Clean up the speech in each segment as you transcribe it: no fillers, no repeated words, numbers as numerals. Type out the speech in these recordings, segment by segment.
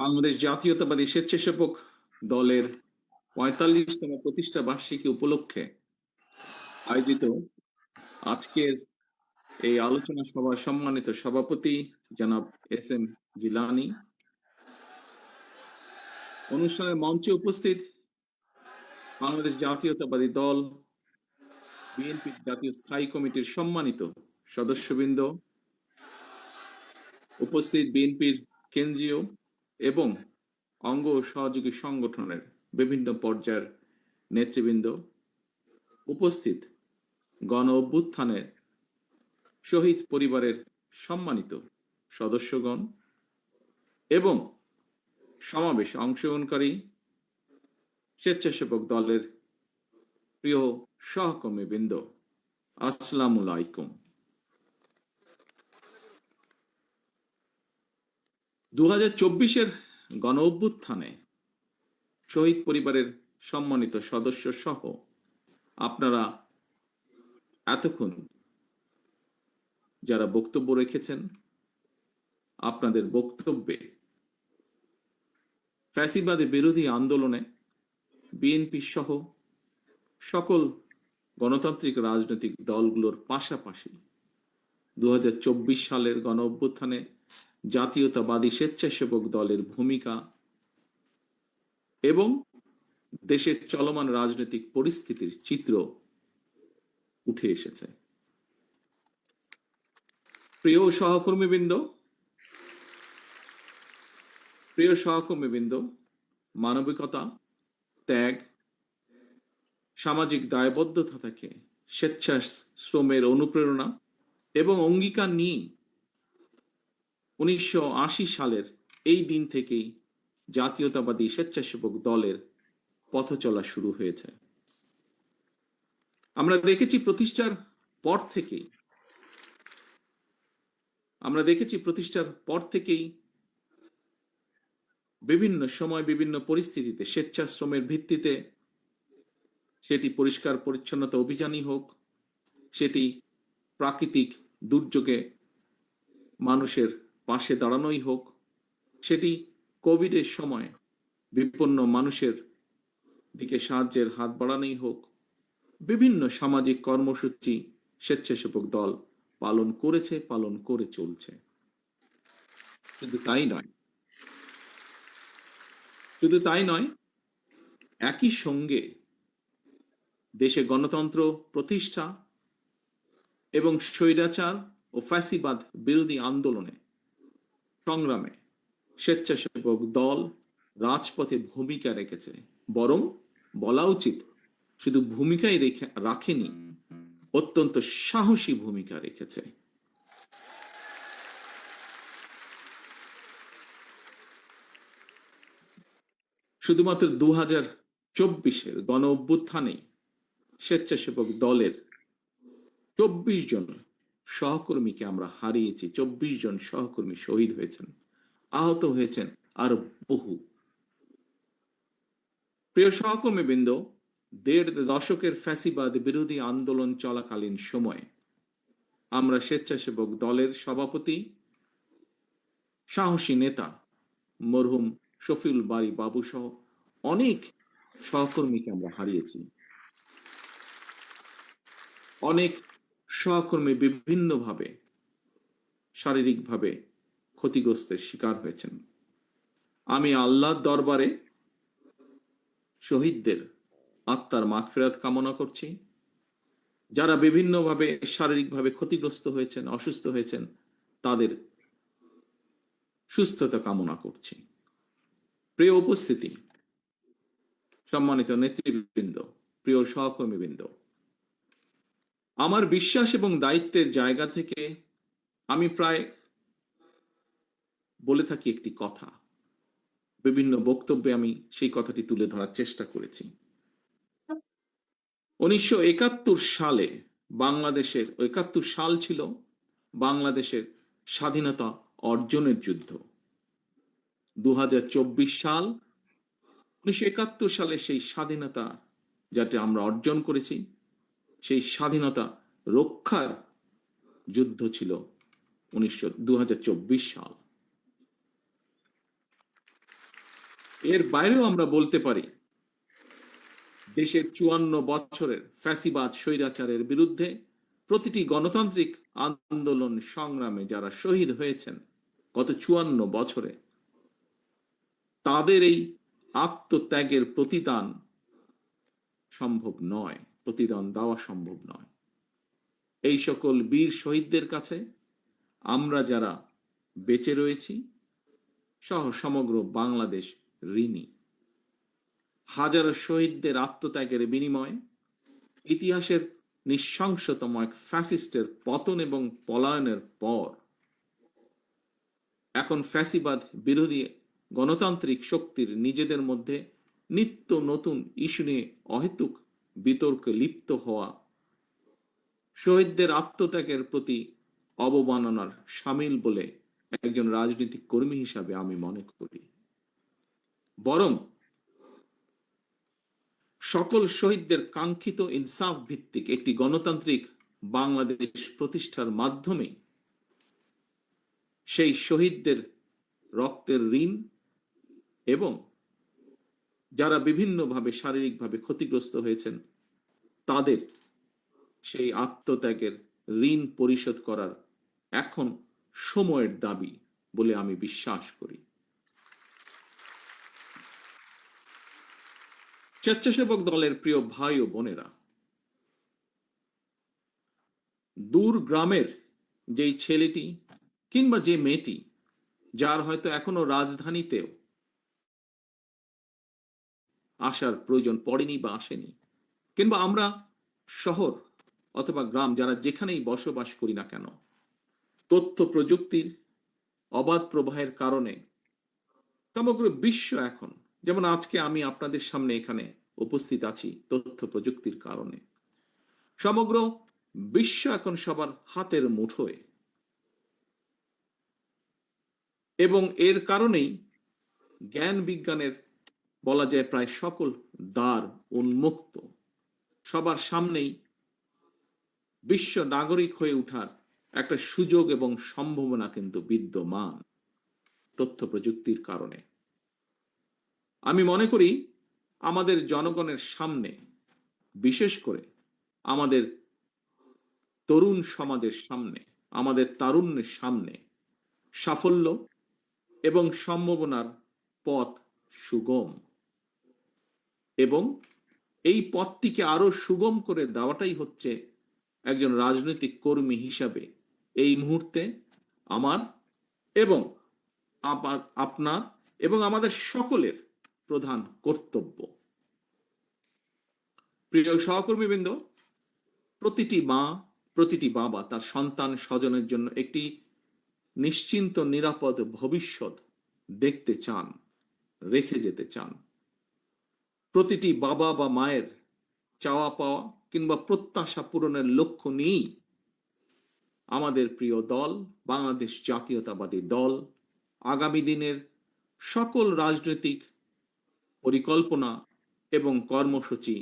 বাংলাদেশ জাতীয়তাবাদী স্বেচ্ছাসেবক দলের ৪৫তম প্রতিষ্ঠা বার্ষিকী উপলক্ষে আয়োজিত আজকের এই আলোচনা সভার সম্মানিত সভাপতি জনাব এস এম জিলানী, অনুষ্ঠানের মঞ্চে উপস্থিত বাংলাদেশ জাতীয়তাবাদী দল বিএনপি জাতীয় স্থায়ী কমিটির সম্মানিত সদস্যবৃন্দ, উপস্থিত বিএনপির কেন্দ্রীয় এবং অঙ্গ ও সহযোগী সংগঠনের বিভিন্ন পর্যায়ের নেতৃবৃন্দ, উপস্থিত গণ অভ্যুত্থানের শহীদ পরিবারের সম্মানিত সদস্যগণ এবং সমাবেশে অংশগ্রহণকারী স্বেচ্ছাসেবক দলের প্রিয় সহকর্মীবৃন্দ, আসসালামু আলাইকুম। 2024-এর গণ অভ্যুত্থানে শহীদ পরিবারের সম্মানিত সদস্য সহ আপনারা এতক্ষণ যারা বক্তব্য রেখেছেন, আপনাদের বক্তব্যে ফ্যাসিবাদী বিরোধী আন্দোলনে বিএনপি সহ সকল গণতান্ত্রিক রাজনৈতিক দলগুলোর পাশাপাশি 2024 সালের গণ অভ্যুত্থানে জাতীয়তাবাদী স্বেচ্ছাসেবক দলের ভূমিকা এবং দেশের চলমান রাজনৈতিক পরিস্থিতির চিত্র উঠে এসেছে। প্রিয় সহকর্মীবৃন্দ, মানবিকতা, ত্যাগ, সামাজিক দায়বদ্ধতা থেকে স্বেচ্ছাশ্রমের অনুপ্রেরণা এবং অঙ্গীকার নিয়ে 1980 সালের এই দিন থেকেই জাতীয়তাবাদী স্বেচ্ছাসেবক দলের পথ চলা শুরু হয়েছে। আমরা দেখেছি প্রতিষ্ঠার পর থেকেই বিভিন্ন সময় বিভিন্ন পরিস্থিতিতে স্বেচ্ছাশ্রমের ভিত্তিতে, সেটি পরিষ্কার পরিচ্ছন্নতা অভিযানই হোক, সেটি প্রাকৃতিক দুর্যোগে মানুষের পাশে দাঁড়ানোই হোক, সেটি কোভিডের সময় বিপন্ন মানুষের দিকে সাহায্যের হাত বাড়ানোই হোক, বিভিন্ন সামাজিক কর্মসূচি স্বেচ্ছাসেবক দল পালন করেছে, পালন করে চলছে। শুধু তাই নয়, একই সঙ্গে দেশে গণতন্ত্র প্রতিষ্ঠা এবং স্বৈরাচার ও ফ্যাসিবাদ বিরোধী আন্দোলনে সংগ্রামে স্বেচ্ছাসেবক দল রাজপথে ভূমিকা রেখেছে, বরং বলা উচিত শুধু ভূমিকাই রাখেনি, অত্যন্ত সাহসী ভূমিকা রেখেছে। শুধুমাত্র 2024-এর গণ অভ্যুত্থানেই স্বেচ্ছাসেবক দলের 24 জন সহকর্মীকে আমরা হারিয়েছি। 24 জন সহকর্মী শহীদ হয়েছেন, আহত হয়েছেন আরো বহু। প্রিয় সহকর্মীবৃন্দ, 1.5 দশকের ফ্যাসিবাদ বিরোধী আন্দোলন চলাকালীন সময়ে আমরা স্বেচ্ছাসেবক দলের সভাপতি, সাহসী নেতা মরহুম শফিউল বারী বাবু সহ অনেক সহকর্মীকে আমরা হারিয়েছি। অনেক সহকর্মী বিভিন্নভাবে শারীরিকভাবে ক্ষতিগ্রস্তের শিকার হয়েছেন। আমি আল্লাহর দরবারে শহীদদের আত্মার মাগফিরাত কামনা করছি। যারা বিভিন্নভাবে শারীরিকভাবে ক্ষতিগ্রস্ত হয়েছেন, অসুস্থ হয়েছেন, তাদের সুস্থতা কামনা করছি। প্রিয় উপস্থিতি, সম্মানিত নেতৃবৃন্দ, প্রিয় সহকর্মীবৃন্দ, আমার বিশ্বাস এবং দায়িত্বের জায়গা থেকে আমি প্রায় বলে থাকি একটি কথা, বিভিন্ন বক্তব্যে আমি সেই কথাটি তুলে ধরার চেষ্টা করেছি। 1971 সালে বাংলাদেশের 71 সাল ছিল বাংলাদেশের স্বাধীনতা অর্জনের যুদ্ধ। 2024 সাল 1971 সালে সেই স্বাধীনতা যাতে আমরা অর্জন করেছি, সেই স্বাধীনতা রক্ষার যুদ্ধ ছিল 2024 সাল। এর বাইরেও আমরা বলতে পারি, দেশের 54 বছরের ফ্যাসিবাদ স্বৈরাচারের বিরুদ্ধে প্রতিটি গণতান্ত্রিক আন্দোলন সংগ্রামে যারা শহীদ হয়েছেন গত 54 বছরে, তাদের এই আত্মত্যাগের প্রতিদান সম্ভব নয়, প্রতিদান দেওয়া সম্ভব নয়। এই সকল বীর শহীদদের কাছে আমরা যারা বেঁচে রয়েছি সহ সমগ্র বাংলাদেশ ঋণী। হাজারো শহীদদের আত্মত্যাগের বিনিময়ে ইতিহাসের নৃশংসতম এক ফ্যাসিস্টের পতন এবং পলায়নের পর এখন ফ্যাসিবাদ বিরোধী গণতান্ত্রিক শক্তির নিজেদের মধ্যে নিত্য নতুন ইস্যু নিয়ে অহেতুক বিতর্কে লিপ্ত হওয়া শহীদদের আত্মত্যাগের প্রতি অবমাননার সামিল বলে একজন রাজনৈতিক কর্মী হিসাবে আমি মনে করি। বরং সকল শহীদদের কাঙ্ক্ষিত ইনসাফ ভিত্তিক একটি গণতান্ত্রিক বাংলাদেশ প্রতিষ্ঠার মাধ্যমে সেই শহীদদের রক্তের ঋণ এবং যারা বিভিন্নভাবে শারীরিকভাবে ক্ষতিগ্রস্ত হয়েছেন তাদের সেই আত্মত্যাগের ঋণ পরিশোধ করার এখন সময়ের দাবি বলে আমি বিশ্বাস করি। স্বেচ্ছাসেবক দলের প্রিয় ভাই ও বোনেরা, দূর গ্রামের যেই ছেলেটি কিংবা যে মেয়েটি যার হয়তো এখনো রাজধানীতেও আসার প্রয়োজন পড়েনি বা আসেনি, কিংবা আমরা শহর অথবা গ্রাম যারা যেখানেই বসবাস করি না কেন, তথ্য প্রযুক্তির অবাধ প্রবাহের কারণে সমগ্র বিশ্ব এখন, যেমন আজকে আমি আপনাদের সামনে এখানে উপস্থিত আছি তথ্য প্রযুক্তির কারণে, সমগ্র বিশ্ব এখন সবার হাতের মুঠোয়। এবং এর কারণেই জ্ঞান বিজ্ঞানের বলা যায় প্রায় সকল দ্বার উন্মুক্ত, সবার সামনেই বিশ্ব নাগরিক হয়ে ওঠার একটা সুযোগ এবং সম্ভাবনা কিন্তু বিদ্যমান তথ্য প্রযুক্তির কারণে। আমি মনে করি আমাদের জনগণের সামনে, বিশেষ করে আমাদের তরুণ সমাজের সামনে, আমাদের তারুণ্যের সামনে সাফল্য এবং সম্ভাবনার পথ সুগম, এবং এই পথটিকে আরো সুগম করে দেওয়াটাই হচ্ছে একজন রাজনৈতিক কর্মী হিসাবে এই মুহূর্তে আমার এবং আপনার এবং আমাদের সকলের প্রধান কর্তব্য। প্রিয় সহকর্মীবৃন্দ, প্রতিটি মা, প্রতিটি বাবা তার সন্তান স্বজনের জন্য একটি নিশ্চিন্ত নিরাপদ ভবিষ্যৎ দেখতে চান, রেখে যেতে চান। প্রতিটি বাবা বা মায়ের চাওয়া পাওয়া কিংবা প্রত্যাশা পূরণের লক্ষ্য নিয়েই আমাদের প্রিয় দল বাংলাদেশ জাতীয়তাবাদী দল আগামী দিনের সকল রাজনৈতিক পরিকল্পনা এবং কর্মসূচি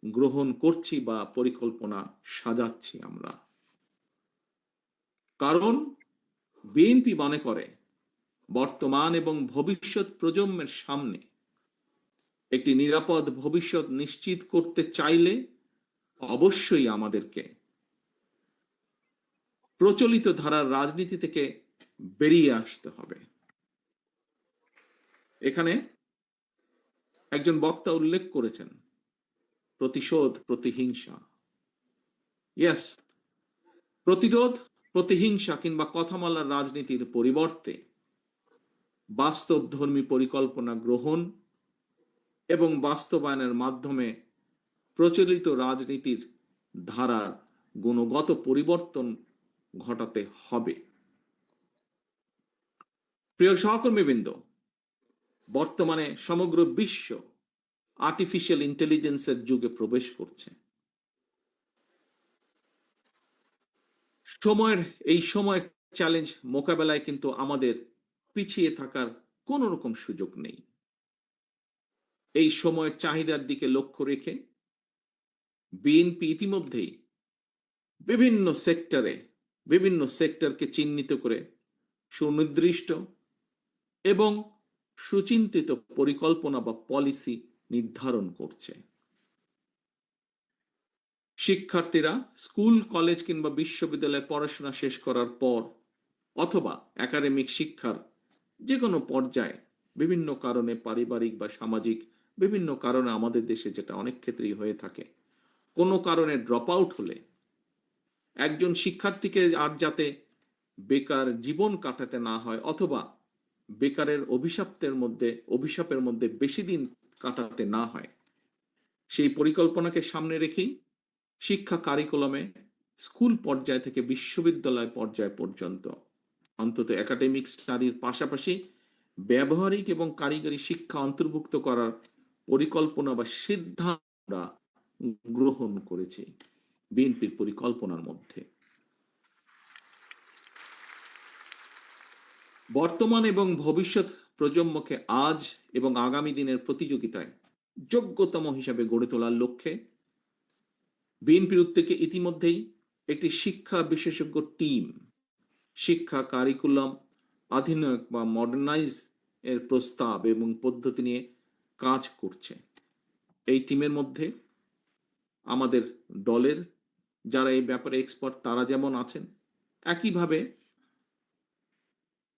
গ্রহণ করছি বা পরিকল্পনা সাজাচ্ছি আমরা। কারণ বিএনপি মনে করে বর্তমান এবং ভবিষ্যৎ প্রজন্মের সামনে একটি নিরাপদ ভবিষ্যৎ নিশ্চিত করতে চাইলে অবশ্যই আমাদেরকে প্রচলিত ধারার রাজনীতি থেকে বেরিয়ে আসতে হবে। এখানে একজন বক্তা উল্লেখ করেছেন প্রতিশোধ, প্রতিহিংসা। ইয়েস, প্রতিরোধ, প্রতিহিংসা কিংবা কথামালার রাজনীতির পরিবর্তে বাস্তবধর্মী পরিকল্পনা গ্রহণ এবং বাস্তবায়নের মাধ্যমে প্রচলিত রাজনীতির ধারার গুণগত পরিবর্তন ঘটাতে হবে। প্রিয় সহকর্মীবৃন্দ, বর্তমানে সমগ্র বিশ্ব আর্টিফিশিয়াল ইন্টেলিজেন্সের যুগে প্রবেশ করছে। এই সময়ের চ্যালেঞ্জ মোকাবেলায় কিন্তু আমাদের পিছিয়ে থাকার কোন রকম সুযোগ নেই। এই সময়ের চাহিদার দিকে লক্ষ্য রেখে বিএনপি ইতিমধ্যেই বিভিন্ন সেক্টরকে চিহ্নিত করে সুনির্দিষ্ট এবং সুচিন্তিত পরিকল্পনা বা পলিসি নির্ধারণ করছে। শিক্ষার্থীরা স্কুল, কলেজ কিংবা বিশ্ববিদ্যালয়ে পড়াশোনা শেষ করার পর অথবা একাডেমিক শিক্ষার যে কোনো পর্যায়ে বিভিন্ন কারণে, পারিবারিক বা সামাজিক বিভিন্ন কারণে, আমাদের দেশে যেটা অনেক ক্ষেত্রেই হয়ে থাকে, কোনো কারণে ড্রপ আউট হলে একজন শিক্ষার্থীকে আর যাতে বেকার জীবন কাটাতে না হয় অথবা বেকারের অভিশাপের মধ্যে বেশি দিন কাটাতে না হয়, সেই পরিকল্পনাকে সামনে রেখেই শিক্ষা কারিকুলামে স্কুল পর্যায় থেকে বিশ্ববিদ্যালয় পর্যায় পর্যন্ত অন্তত একাডেমিক স্টাডির পাশাপাশি ব্যবহারিক এবং কারিগরি শিক্ষা অন্তর্ভুক্ত করার পরিকল্পনা বা সিদ্ধান্ত আমরা গ্রহণ করেছি বিএনপির পরিকল্পনার মধ্যে। বর্তমান এবং ভবিষ্যৎ প্রজন্মকে আজ এবং আগামী দিনের প্রতিযোগিতায় যোগ্যতম হিসাবে গড়ে তোলার লক্ষ্যে বিএনপির উদ্যোগে ইতিমধ্যেই একটি শিক্ষা বিশেষজ্ঞ টিম শিক্ষা কারিকুলাম আধুনিক বা মডার্নাইজ এর প্রস্তাব এবং পদ্ধতি নিয়ে কাজ করছে। এই টিমের মধ্যে আমাদের দলের যারা এই ব্যাপারে এক্সপার্ট তারা যেমন আছেন, একইভাবে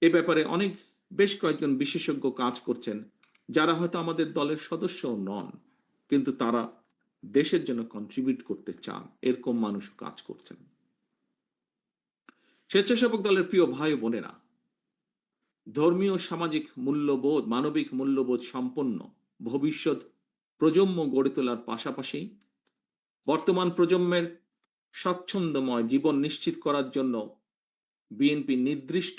এ ব্যাপারে বেশ কয়েকজন বিশেষজ্ঞ কাজ করছেন যারা হয়তো আমাদের দলের সদস্যও নন, কিন্তু তারা দেশের জন্য কন্ট্রিবিউট করতে চান, এরকম মানুষও কাজ করছেন। স্বেচ্ছাসেবক দলের প্রিয় ভাই ও বোনেরা, ধর্মীয় সামাজিক মূল্যবোধ, মানবিক মূল্যবোধ সম্পন্ন ভবিষ্যৎ প্রজন্ম গড়ে তোলার পাশাপাশি বর্তমান প্রজন্মের স্বাচ্ছন্দ্যময় জীবন নিশ্চিত করার জন্য বিএনপি নির্দিষ্ট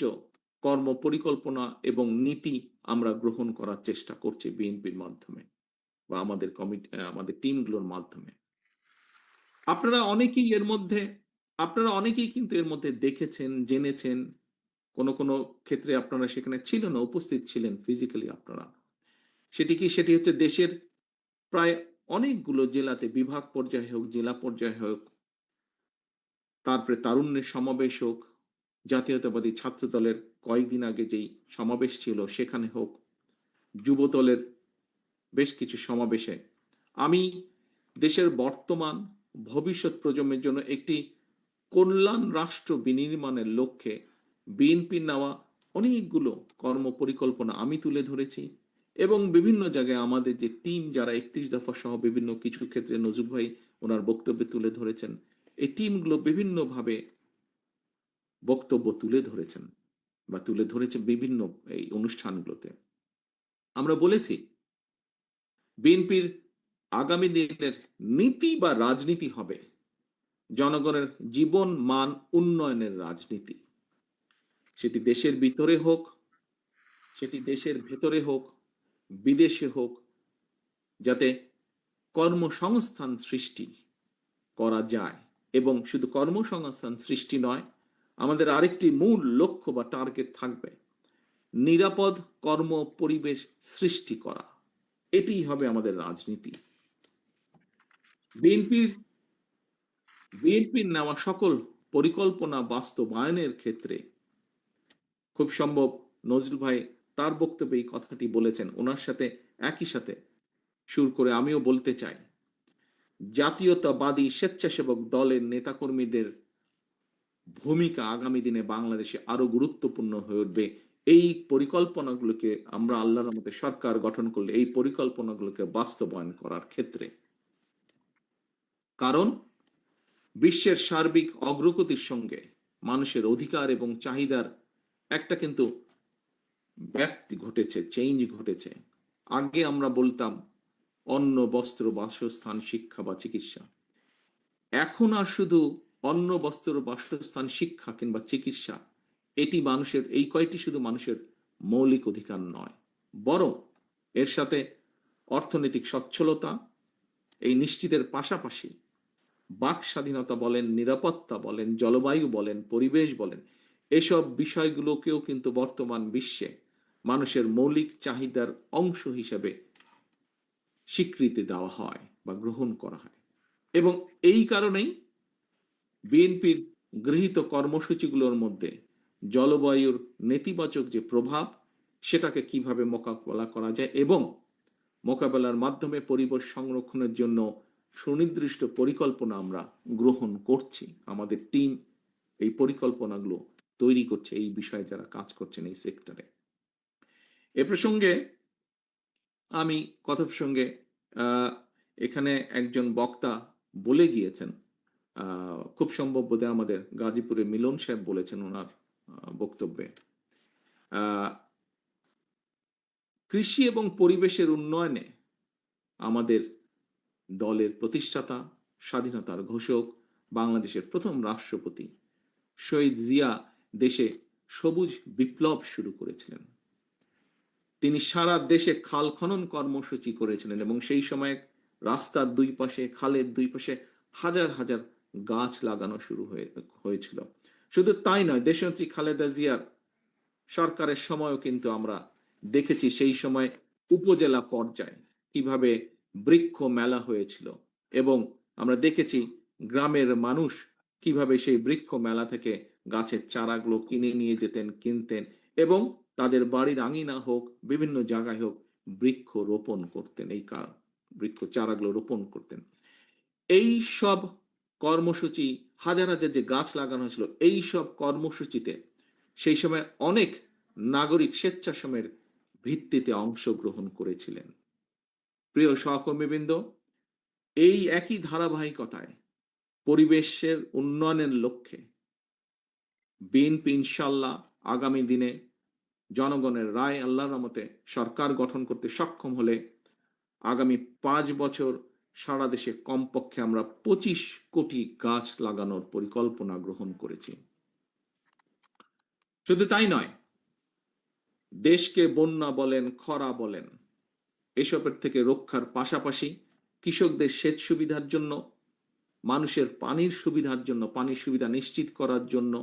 কর্ম পরিকল্পনা এবং নীতি আমরা গ্রহণ করার চেষ্টা করছি বিএনপির মাধ্যমে বা আমাদের টিমগুলোর মাধ্যমে। আপনারা অনেকেই কিন্তু এর মধ্যে দেখেছেন, জেনেছেন, কোনো কোনো ক্ষেত্রে আপনারা সেখানে ছিলেন না, উপস্থিত ছিলেন ফিজিক্যালি আপনারা। সেটি হচ্ছে দেশের প্রায় অনেকগুলো জেলাতে, বিভাগ পর্যায়ে হোক, জেলা পর্যায়ে হোক, তারপরে তারুণ্যের সমাবেশ হোক, জাতীয়তাবাদী ছাত্র দলের কয়েকদিন আগে যেই সমাবেশ ছিল সেখানে হোক, যুব দলের বেশ কিছু সমাবেশে আমি দেশের বর্তমান ভবিষ্যৎ প্রজন্মের জন্য একটি কল্যাণ রাষ্ট্র বিনির্মাণের লক্ষ্যে বিএনপির নেওয়া অনেকগুলো কর্ম পরিকল্পনা আমি তুলে ধরেছি এবং বিভিন্ন জায়গায় আমাদের যে টিম যারা 31 দফা সহ বিভিন্ন কিছু ক্ষেত্রে নজরুল ভাই ওনার বক্তব্যে তুলে ধরেছেন, এই টিমগুলো বিভিন্নভাবে বক্তব্য তুলে ধরেছেন বা তুলে ধরেছে বিভিন্ন এই অনুষ্ঠানগুলোতে। আমরা বলেছি বিএনপির আগামী দিনের নীতি বা রাজনীতি হবে জনগণের জীবন মান উন্নয়নের রাজনীতি। সেটি দেশের ভিতরে হোক, সেটি দেশের ভেতরে হোক, বিদেশে হোক, যাতে কর্মসংস্থান সৃষ্টি করা যায়। এবং শুধু কর্মসংস্থান সৃষ্টি নয়, আমাদের আরেকটি মূল লক্ষ্য বা টার্গেট থাকবে নিরাপদ কর্ম পরিবেশ সৃষ্টি করা। এটিই হবে আমাদের রাজনীতি। বিএনপির নেওয়া সকল পরিকল্পনা বাস্তবায়নের ক্ষেত্রে খুব সম্ভব নজরুল ভাই তার বক্তব্যে এই কথাটি বলেছেন, ওনার সাথে একই সাথে সুর করে আমিও বলতে চাই, জাতীয়তাবাদী স্বেচ্ছাসেবক দলের নেতাকর্মীদের ভূমিকা আগামী দিনে বাংলাদেশে আরো গুরুত্বপূর্ণ হয়ে উঠবে। এই পরিকল্পনাগুলোকে আমরা আল্লাহর রহমতে সরকার গঠন করলে এই পরিকল্পনাগুলোকে বাস্তবায়ন করার ক্ষেত্রে, কারণ বিশ্বের সার্বিক অগ্রগতির সঙ্গে মানুষের অধিকার এবং চাহিদার একটা কিন্তু ব্যাপ্তি ঘটেছে, চেঞ্জ ঘটেছে। আগে আমরা বলতাম অন্ন, বস্ত্র, বাসস্থান, শিক্ষা বা চিকিৎসা। এখন আর শুধু অন্ন, বস্ত্র, বাসস্থান, শিক্ষা কিংবা চিকিৎসা এই কয়টি শুধু মানুষের মৌলিক অধিকার নয়, বরং এর সাথে অর্থনৈতিক সচ্ছলতা এই নিশ্চিতের পাশাপাশি বাক স্বাধীনতা বলেন, নিরাপত্তা বলেন, জলবায়ু বলেন, পরিবেশ বলেন, এসব বিষয়গুলোকেও কিন্তু বর্তমান বিশ্বে মানুষের মৌলিক চাহিদার অংশ হিসেবে স্বীকৃতি দেওয়া হয় বা গ্রহণ করা হয়। এবং এই কারণেই বিএনপির গৃহীত কর্মসূচিগুলোর মধ্যে জলবায়ুর নেতিবাচক যে প্রভাব সেটাকে কিভাবে মোকাবেলা করা যায় এবং মোকাবেলার মাধ্যমে পরিবেশ সংরক্ষণের জন্য সুনির্দিষ্ট পরিকল্পনা আমরা গ্রহণ করছি। আমাদের টিম এই পরিকল্পনাগুলো তৈরি করছে, এই বিষয়ে যারা কাজ করছেন এই সেক্টরে। এ প্রসঙ্গে আমি কথা প্রসঙ্গে এখানে একজন বক্তা বলে গিয়েছেন, খুব সম্ভব বোধহয় আমাদের গাজীপুরে মিলন সাহেব বলেছেন ওনার বক্তব্যে, কৃষি এবং পরিবেশের উন্নয়নে আমাদের দলের প্রতিষ্ঠাতা, স্বাধীনতার ঘোষক, বাংলাদেশের প্রথম রাষ্ট্রপতি শহীদ জিয়া দেশে সবুজ বিপ্লব শুরু করেছিলেন। তিনি সারা দেশে খাল খনন কর্মসূচি করেছিলেন এবং সেই সময় রাস্তার দুই পাশে, খালের দুই পাশে হাজার হাজার গাছ লাগানো শুরু হয়েছিল। শুধু তাই নয়, দেশনেত্রী খালেদা জিয়ার সরকারের সময়ও কিন্তু আমরা দেখেছি সেই সময় উপজেলা পর্যায়ে কিভাবে বৃক্ষ মেলা হয়েছিল এবং আমরা দেখেছি গ্রামের মানুষ কিভাবে সেই বৃক্ষ মেলা থেকে গাছের চারাগুলো কিনে নিয়ে যেতেন, কিনতেন এবং তাদের বাড়ির আঙিনা হোক, বিভিন্ন জায়গায় হোক, বৃক্ষ রোপণ করতেন, এই বৃক্ষ চারাগুলো রোপণ করতেন। এই সব কর্মসূচি, হাজার হাজার যে গাছ লাগানো হয়েছিল, এই সব কর্মসূচিতে সেই সময় অনেক নাগরিক স্বেচ্ছাশ্রমের ভিত্তিতে অংশগ্রহণ করেছিলেন। প্রিয় সহকর্মীবৃন্দ, এই একই ধারাবাহিকতায় পরিবেশের উন্নয়নের লক্ষ্যে বিএনপি ইনশাল্লাহ আগামী দিনে জনগণের রায় আল্লাহর রহমতে সরকার গঠন করতে সক্ষম হলে আগামী 5 বছর সারা দেশে কমপক্ষে আমরা 25 কোটি গাছ লাগানোর পরিকল্পনা গ্রহণ করেছি। শুধু তাই নয়, দেশকে বন্যা বলেন, খরা বলেন, এসবের থেকে রক্ষার পাশাপাশি কৃষকদের সেচ সুবিধার জন্য, মানুষের পানির সুবিধার জন্য, পানির সুবিধা নিশ্চিত করার জন্য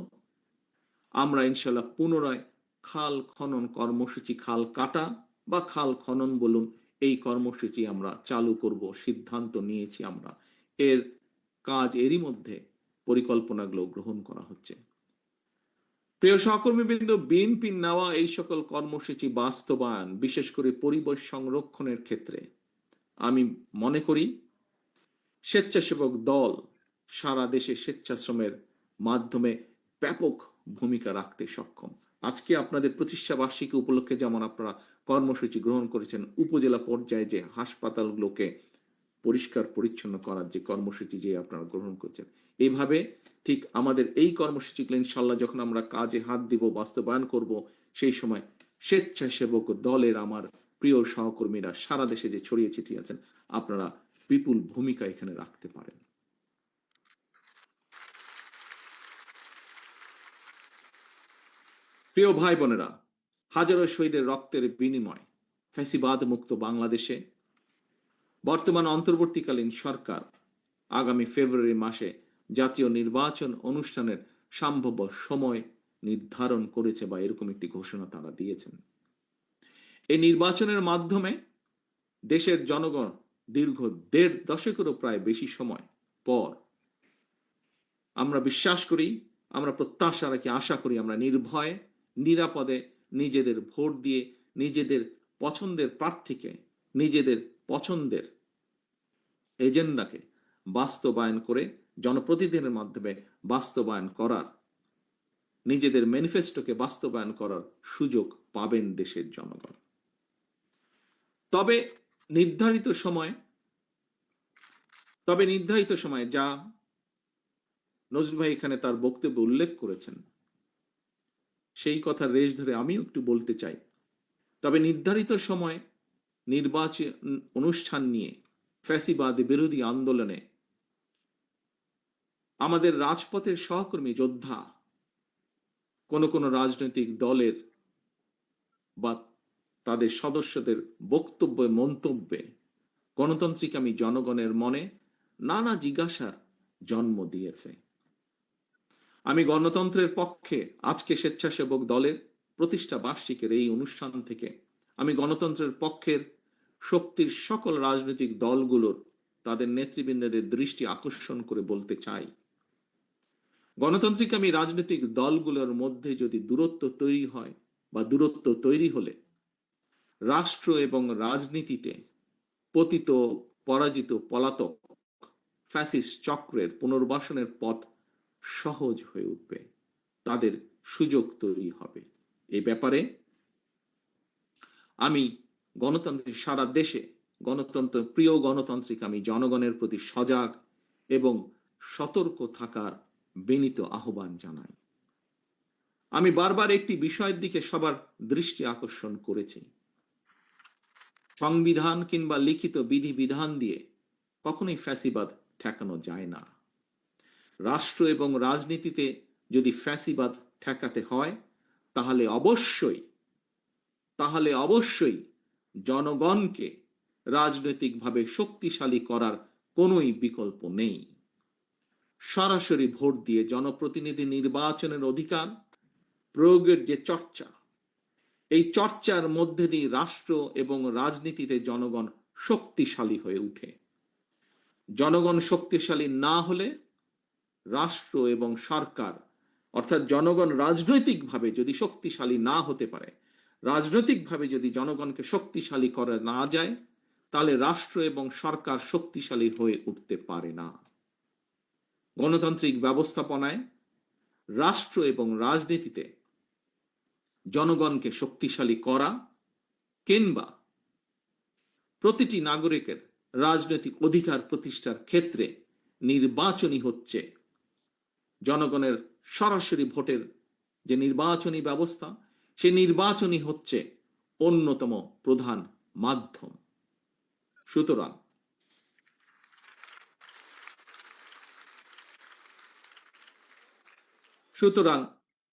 আমরা ইনশাল্লাহ পুনরায় খাল খনন কর্মসূচি, খাল কাটা বা খাল খনন বলুন, এই কর্মসূচি আমরা চালু করব, সিদ্ধান্ত নিয়েছি আমরা। এর কাজ এরই মধ্যে পরিকল্পনাগুলো গ্রহণ করা হচ্ছে। প্রিয় সহকর্মীবৃন্দ, বিএনপির নেওয়া এই সকল কর্মসূচি বাস্তবায়ন, বিশেষ করে পরিবেশ সংরক্ষণের ক্ষেত্রে আমি মনে করি স্বেচ্ছাসেবক দল সারা দেশে স্বেচ্ছাশ্রমের মাধ্যমে ব্যাপক ভূমিকা রাখতে সক্ষম। আজকে আপনাদের প্রতিষ্ঠা বার্ষিকী উপলক্ষে যেমন আপনারা কর্মসূচি গ্রহণ করেছেন, উপজেলা পর্যায়ে যে হাসপাতালগুলোকে পরিষ্কার পরিচ্ছন্ন করার যে কর্মসূচি যে আপনারা গ্রহণ করেছেন, এইভাবে ঠিক আমাদের এই কর্মসূচিগুলো ইনশাল্লাহ যখন আমরা কাজে হাত দিব, বাস্তবায়ন করব, সেই সময় স্বেচ্ছাসেবক দলের আমার প্রিয় সহকর্মীরা সারা দেশে যে ছড়িয়ে ছিটিয়ে আছেন, আপনারা বিপুল ভূমিকা এখানে রাখতে পারেন। প্রিয় ভাই বোনেরা, হাজারো শহীদের রক্তের বিনিময় ফ্যাসিবাদ মুক্ত বাংলাদেশে বর্তমান অন্তর্বর্তীকালীন সরকার আগামী ফেব্রুয়ারি মাসে জাতীয় নির্বাচন অনুষ্ঠানের সম্ভাব্য সময় নির্ধারণ করেছে বা এরকম একটি ঘোষণা তারা দিয়েছেন। এই নির্বাচনের মাধ্যমে দেশের জনগণ দীর্ঘ 1.5 দশকেরও প্রায় বেশি সময় পর আমরা বিশ্বাস করি, আমরা প্রত্যাশা রাখি, আশা করি আমরা নির্ভয়ে নিরাপদে নিজেদের ভোট দিয়ে নিজেদের পছন্দের প্রার্থীকে, নিজেদের পছন্দের এজেন্ডাকে বাস্তবায়ন করে জনপ্রতিনিধিদের মাধ্যমে বাস্তবায়ন করার, নিজেদের ম্যানিফেস্টোকে বাস্তবায়ন করার সুযোগ পাবেন দেশের জনগণ। তবে নির্ধারিত সময়ে যা নজরুল ভাই এখানে তার বক্তব্যে উল্লেখ করেছেন, সেই কথা রেশ ধরে আমিও একটু বলতে চাই। তবে নির্ধারিত সময় নির্বাচন অনুষ্ঠান নিয়ে ফ্যাসিবাদ বিরোধী আন্দোলনে আমাদের রাজপথের সহকর্মী যোদ্ধা কোন কোন রাজনৈতিক দলের বা তাদের সদস্যদের বক্তব্যে, মন্তব্যে গণতান্ত্রিকামী জনগণের মনে নানা জিজ্ঞাসার জন্ম দিয়েছে। আমি গণতন্ত্রের পক্ষে আজকে স্বেচ্ছাসেবক দলের প্রতিষ্ঠা বার্ষিকীর এই অনুষ্ঠান থেকে আমি গণতন্ত্রের পক্ষের শক্তির সকল রাজনৈতিক দলগুলোর তাদের নেতৃবৃন্দদের দৃষ্টি আকর্ষণ করে বলতে চাই, গণতান্ত্রিকামী রাজনৈতিক দলগুলোর মধ্যে যদি দূরত্ব তৈরি হয় বা দূরত্ব তৈরি হলে রাষ্ট্র এবং রাজনীতিতে পতিত, পরাজিত, পলাতক ফ্যাসিস্ট চক্রের পুনর্বাসনের পথ সহজ হয়ে উঠবে, তাদের সুযোগ তৈরি হবে। এই ব্যাপারে আমি গণতান্ত্রিক সারা দেশে প্রিয় গণতান্ত্রিক আমি জনগণের প্রতি সজাগ এবং সতর্ক থাকার বিনীত আহ্বান জানাই। আমি বারবার একটি বিষয়ের দিকে সবার দৃষ্টি আকর্ষণ করেছি। সংবিধান কিংবা লিখিত বিধিবিধান দিয়ে কখনোই ফ্যাসিবাদ ঠেকানো যায় না। রাষ্ট্র এবং রাজনীতিতে যদি ফ্যাসিবাদ ঠেকাতে হয় তাহলে অবশ্যই জনগণকে রাজনৈতিকভাবে শক্তিশালী করার কোনোই বিকল্প নেই। সরাসরি ভোট দিয়ে জনপ্রতিনিধি নির্বাচনের অধিকার প্রয়োগের যে চর্চা, এই চর্চার মধ্যে দিয়ে রাষ্ট্র এবং রাজনীতিতে জনগণ শক্তিশালী হয়ে ওঠে। জনগণ শক্তিশালী না হলে রাষ্ট্র এবং সরকার, অর্থাৎ জনগণ রাজনৈতিকভাবে যদি শক্তিশালী না হতে পারে, রাজনৈতিকভাবে যদি জনগণকে শক্তিশালী করা না যায়, তাহলে রাষ্ট্র এবং সরকার শক্তিশালী হয়ে উঠতে পারে না। গণতান্ত্রিক ব্যবস্থাপনায় রাষ্ট্র এবং রাজনীতিতে জনগণকে শক্তিশালী করা কিংবা প্রতিটি নাগরিকের রাজনৈতিক অধিকার প্রতিষ্ঠার ক্ষেত্রে নির্বাচনই হচ্ছে জনগণের সরাসরি ভোটের যে নির্বাচনী ব্যবস্থা, সেই নির্বাচনই হচ্ছে অন্যতম প্রধান মাধ্যম। সুতরাং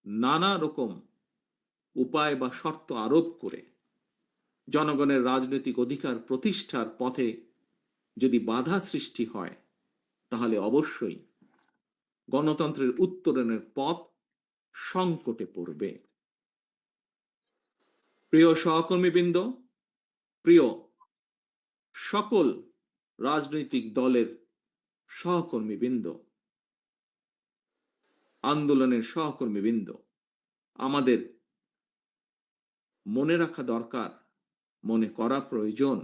নানা রকম উপায় বা শর্ত আরোপ করে জনগণের রাজনৈতিক অধিকার প্রতিষ্ঠার পথে যদি বাধা সৃষ্টি হয়, তাহলে অবশ্যই গণতন্ত্রের উত্তরণের পথ সংকটে পড়বে। প্রিয় সহকর্মীবৃন্দ, প্রিয় সকল রাজনৈতিক দলের সহকর্মীবৃন্দ, আন্দোলনের সহকর্মীবৃন্দ, আমাদের মনে রাখা দরকার, মনে করা প্রয়োজন,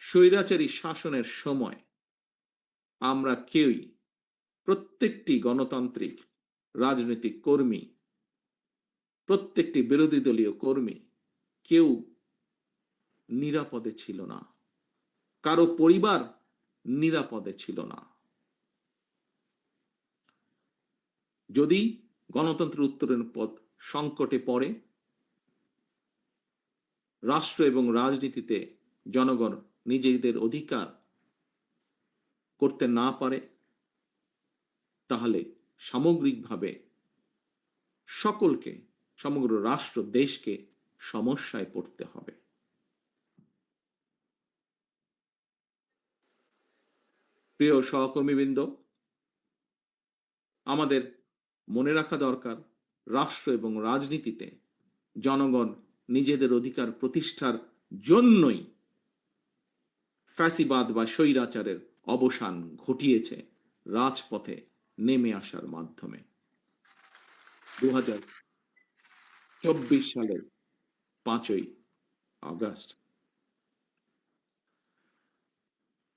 স্বৈরাচারী শাসনের সময় আমরা কেউই, প্রত্যেকটি গণতান্ত্রিক রাজনৈতিক কর্মী, প্রত্যেকটি বিরোধী দলীয় কর্মী কেউ নিরাপদে ছিল না, কারো পরিবার নিরাপদে ছিল না। যদি গণতন্ত্রের উত্তরণের পথ সংকটে পড়ে, রাষ্ট্র এবং রাজনীতিতে জনগণ নিজেদের অধিকার করতে না পারে, তাহলে সামগ্রিকভাবে সকলকে, সমগ্র রাষ্ট্র দেশকে সমস্যায় পড়তে হবে। প্রিয় সহকর্মীবৃন্দ, আমাদের মনে রাখা দরকার, রাষ্ট্র এবং রাজনীতিতে জনগণ নিজেদের অধিকার প্রতিষ্ঠার জন্যই ফ্যাসিবাদ বা স্বৈরাচারের অবসান ঘটিয়েছে রাজপথে নেমে আসার মাধ্যমে। 2024 সালের 5ই আগস্ট।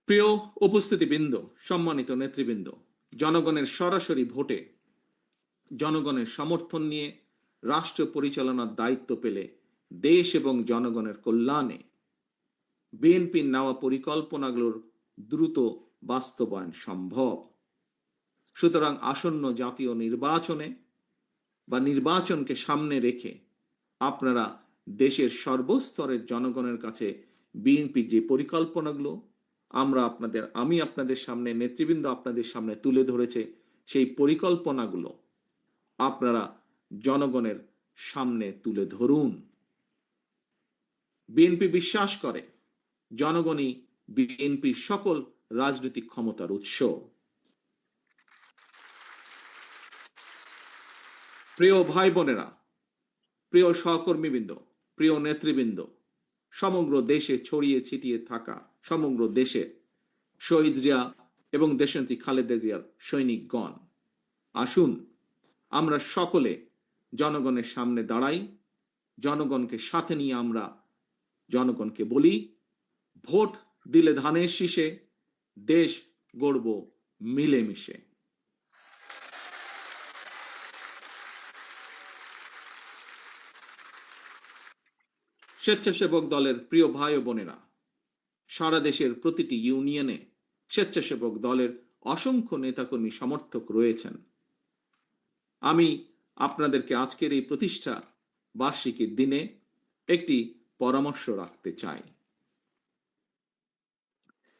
প্রিয় উপস্থিতিবৃন্দ, সম্মানিত নেতৃবৃন্দ, জনগণের সরাসরি ভোটে জনগণের সমর্থন নিয়ে রাষ্ট্র পরিচালনার দায়িত্ব পেলে দেশ এবং জনগণের কল্যাণে বিএনপির নেওয়া পরিকল্পনাগুলোর দ্রুত বাস্তবায়ন সম্ভব। সুতরাং আসন্ন জাতীয় নির্বাচনে বা নির্বাচনকে সামনে রেখে আপনারা দেশের সর্বস্তরের জনগণের কাছে বিএনপির যে পরিকল্পনাগুলো আমি আপনাদের সামনে, নেতৃবৃন্দ আপনাদের সামনে তুলে ধরেছে, সেই পরিকল্পনাগুলো আপনারা জনগণের সামনে তুলে ধরুন। বিএনপি বিশ্বাস করে জনগণই বিএনপির সকল রাজনৈতিক ক্ষমতার উৎস। প্রিয় ভাই বোনেরা, প্রিয় সহকর্মীবৃন্দ, প্রিয় নেতৃবৃন্দ, সমগ্র দেশে ছড়িয়ে ছিটিয়ে থাকা সমগ্র দেশে শহীদ জিয়া এবং দেশনেত্রী খালেদা জিয়ার সৈনিকগণ, আসুন আমরা সকলে জনগণের সামনে দাঁড়াই জনগণকে সাথে নিয়ে আমরা জনগণকে বলি, ভোট দিলে ধানের শীষে, দেশ গড়ব মিলেমিশে। স্বেচ্ছাসেবক দলের প্রিয় ভাই ও বোনেরা, সারা দেশের প্রতিটি ইউনিয়নে স্বেচ্ছাসেবক দলের অসংখ্য নেতাকর্মী সমর্থক রয়েছেন। আমি আপনাদেরকে আজকের এই প্রতিষ্ঠা বার্ষিকীর দিনে একটি পরামর্শ রাখতে চাই।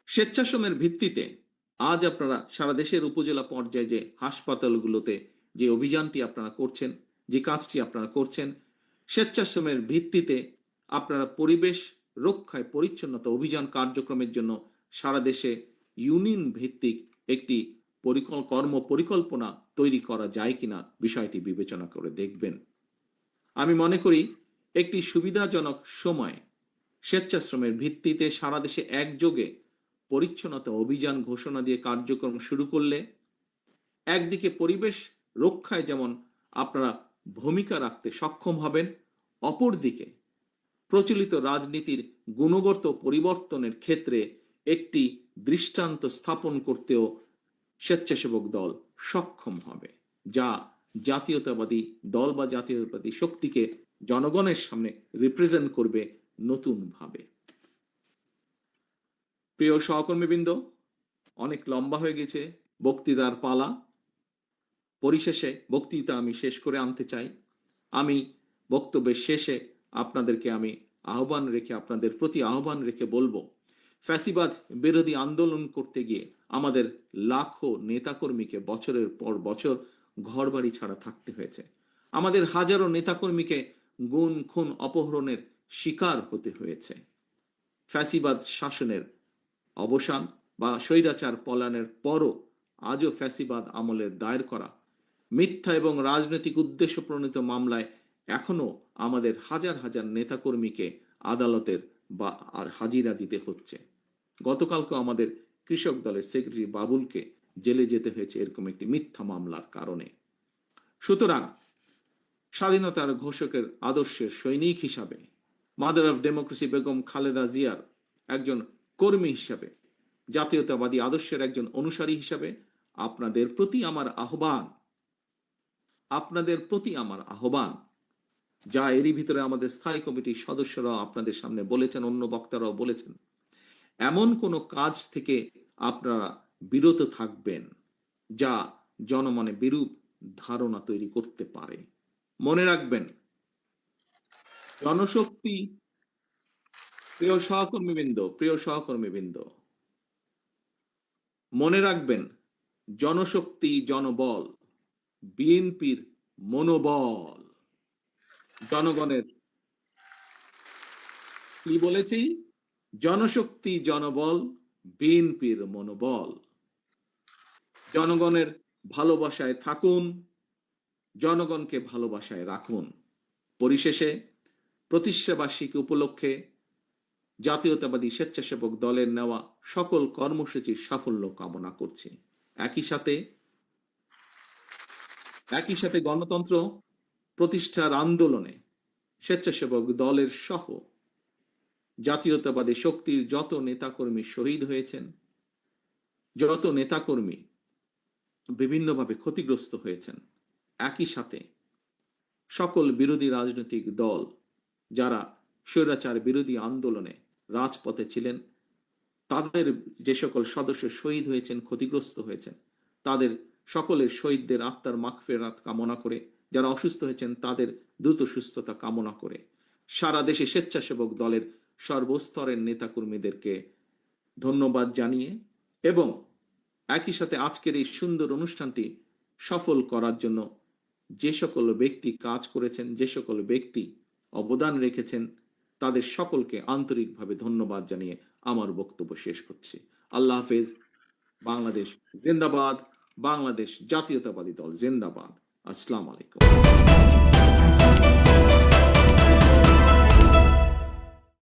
স্বেচ্ছাশ্রমের ভিত্তিতে আজ আপনারা সারা দেশের উপজেলা পর্যায়ে যে হাসপাতালগুলোতে যে অভিযানটি আপনারা করছেন, যে কাজটি আপনারা করছেন, স্বেচ্ছাশ্রমের ভিত্তিতে আপনারা পরিবেশ রক্ষায় পরিচ্ছন্নতা অভিযান কার্যক্রমের জন্য সারা দেশে ইউনিয়ন ভিত্তিক একটি কর্ম পরিকল্পনা তৈরি করা যায় কিনা বিষয়টি বিবেচনা করে দেখবেন। আমি মনে করি একটি সুবিধাজনক সময় স্বেচ্ছাশ্রমের ভিত্তিতে সারা দেশে একযোগে পরিচ্ছন্নতা অভিযান ঘোষণা দিয়ে কার্যক্রম শুরু করলে একদিকে পরিবেশ রক্ষায় যেমন আপনারা ভূমিকা রাখতে সক্ষম হবেন, অপরদিকে প্রচলিত রাজনীতির গুণগত পরিবর্তনের ক্ষেত্রে একটি দৃষ্টান্ত স্থাপন করতেও স্বেচ্ছাসেবক দল সক্ষম হবে, যা জাতীয়তাবাদী দল বা জাতীয়তাবাদী শক্তিকে জনগণের সামনে রিপ্রেজেন্ট করবে নতুনভাবে। প্রিয় সহকর্মীবৃন্দ, অনেক লম্বা হয়ে গেছে বক্তৃতার পালা। পরিশেষে বক্তৃতা আমি শেষ করে আনতে চাই। আমি বক্তব্যের শেষে আপনাদেরকে আমি আপনাদের প্রতি আহ্বান রেখে বলবো, ফ্যাসিবাদ বিরোধী আন্দোলন করতে গিয়ে আমাদের লাখো নেতাকর্মীকে বছরের পর বছর ঘরবাড়ি ছাড়া থাকতে হয়েছে। আমাদের হাজারো নেতাকর্মীকে গুম খুন অপহরণের শিকার হতে হয়েছে। ফ্যাসিবাদ শাসনের অবসান বা স্বৈরাচার পলায়নের পরও আজও ফ্যাসিবাদ আমলের দায়ের করা মিথ্যা এবং রাজনৈতিক উদ্দেশ্য প্রণীত মামলায় এখনো আমাদের হাজার হাজার নেতাকর্মীকে আদালতের বা আর হাজিরা দিতে হচ্ছে। গতকালকে আমাদের কৃষক দলের সেক্রেটারি বাবুলকে জেলে যেতে হয়েছে এরকম একটি মিথ্যা মামলার কারণে। সুতরাং স্বাধীনতার ঘোষকের আদর্শের সৈনিক হিসাবে, mother of democracy Begum Khaleda জিয়ার একজন কর্মী হিসাবে, জাতীয়তাবাদী আদর্শের একজন অনুসারী হিসাবে আপনাদের প্রতি আমার আহ্বান, যা এরই ভিতরে আমাদের স্থায়ী কমিটির সদস্যরাও আপনাদের সামনে বলেছেন, অন্য বক্তারাও বলেছেন, এমন কোনো কাজ থেকে আপনারা বিরত থাকবেন যা জনমনে বিরূপ ধারণা তৈরি করতে পারে। মনে রাখবেন, জনশক্তি, প্রিয় সহকর্মীবৃন্দ, মনে রাখবেন, জনশক্তি জনবল, বিএনপির মনোবল। জনগণের কি বলেছি? জনশক্তি জনবল, বিএনপির মনোবল। জনগণের ভালোবাসায় থাকুন, জনগণকে ভালোবাসায় রাখুন। পরিশেষে প্রতিষ্ঠাবার্ষিকী উপলক্ষে জাতীয়তাবাদী স্বেচ্ছাসেবক দলের নেওয়া সকল কর্মসূচির সাফল্য কামনা করছি। একই সাথে গণতন্ত্র প্রতিষ্ঠার আন্দোলনে স্বেচ্ছাসেবক দলের সহ জাতীয়তাবাদী শক্তির যত নেতাকর্মী শহীদ হয়েছেন, যত নেতাকর্মী বিভিন্নভাবে ক্ষতিগ্রস্ত হয়েছেন, একই সাথে সকল বিরোধী রাজনৈতিক দল যারা স্বৈরাচার বিরোধী আন্দোলনে রাজপথে ছিলেন, তাদের যে সকল সদস্য শহীদ হয়েছেন, ক্ষতিগ্রস্ত হয়েছেন, তাদের সকলের শহীদদের আত্মার মাগফিরাত কামনা করে, যারা অসুস্থ হয়েছেন তাদের দ্রুত সুস্থতা কামনা করে, সারা দেশে স্বেচ্ছাসেবক দলের সর্বস্তরের নেতাকর্মীদেরকে ধন্যবাদ জানিয়ে এবং একই সাথে আজকের এই সুন্দর অনুষ্ঠানটি সফল করার জন্য যে সকল ব্যক্তি কাজ করেছেন, যে সকল ব্যক্তি অবদান রেখেছেন, তাদের সকলকে আন্তরিকভাবে ধন্যবাদ জানিয়ে আমার বক্তব্য শেষ করছি। আল্লাহ হাফেজ। বাংলাদেশ জিন্দাবাদ। বাংলাদেশ জাতীয়তাবাদী দল জিন্দাবাদ। আসসালামু আলাইকুম।